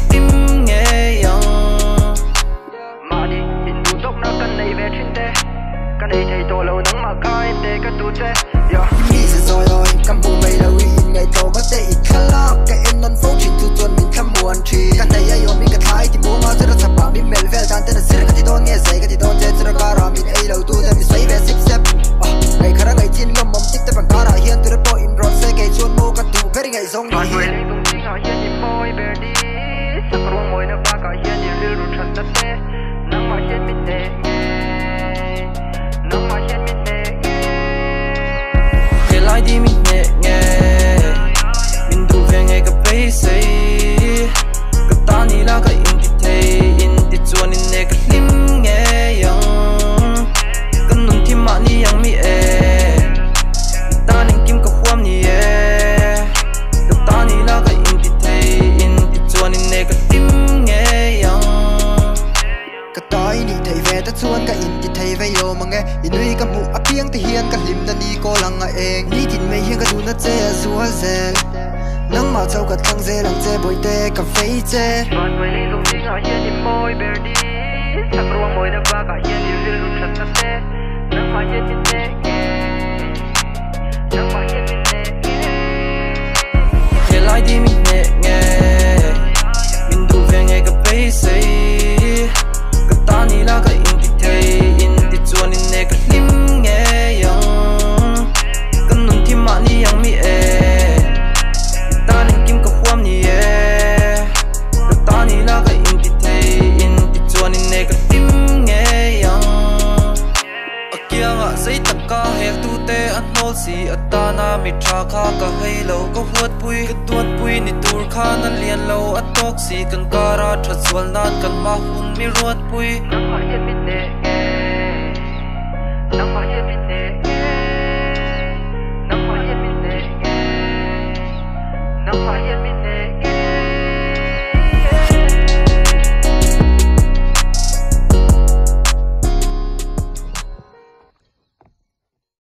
tim nghe yang mà đi in tu tóc nó cần này về chuyên tế cái này thầy tổ lâu nắng mà cao em để cái tu tế mi sẽ rồi rồi cầm bù mày là in ngày tổ bắt tay khá lo cái em non phố chuyện tu tuần mình thăm buồn chi cái này ai yêu mình cái thái thì bố mà rất là sắp bằng mình mel về tan tên là xí cái thì đón nghe say cái thì đón chết rất là cara mình ai lâu tu thêm mình xoay về xếp xếp ngày khá ngày chín ngâm mầm tích tới bằng cara hiền từ đó in rồi sẽ gây chuồn mô cái tu về ngày giống mà người lên công ty họ hiền thì môi về đi sắc ruộng môi nó ba cả hiền thì lưu rụt thật tất tế nắng mà hiền mình để nắng mà hiền mình để kể lại đi mình nhẹ nghe mình đủ về ngày gặp bấy say cái ta ni là cái in thì thấy in thì chuan in nè cái lim nghe yang cái nụ tim mà ni yang mi ta nên kim cái khoam ni cái ta ni là cái in thì thấy in thì chuan in nè cái lim nghe yang cái tối ni thầy về ta chuan cái in thì thầy về yo mà nghe in nuôi cái mũ áp tiếng thì hiền cái lim ta ni cô lăng ngại eng ni tin mấy hiền cái du nó chơi zua zel nắng màu trâu cái thằng dê làm dê bồi tê cà phê dê mà người lên công ty họ hiền thì môi về đi sắc ruộng môi nó ba cả hiền thì lưu rụt thật tất tế nắng mà hiền mình để nắng mà hiền mình để kể lại đi mình nhẹ nghe mình đủ về ngày gặp bấy say cái ta ni là cái in thì thấy in thì chuan in nè cái lim nghe yang cái nụ tim mà ni yang mi ta nên kim cái khoam ni cái ta ni là cái in thì thấy in thì chuan in nè cái lim nghe yang kia ngã giấy tất cả hẹn tu tê ăn hô xì ta na mi tra kha cả hay lâu có huất bui cái tuột bui ni tur kha na liền lâu at tok xì cần cara thật xuân nan cần ma hun mi ruột bui nắng mà hiền mình để nắng mà hiền mình để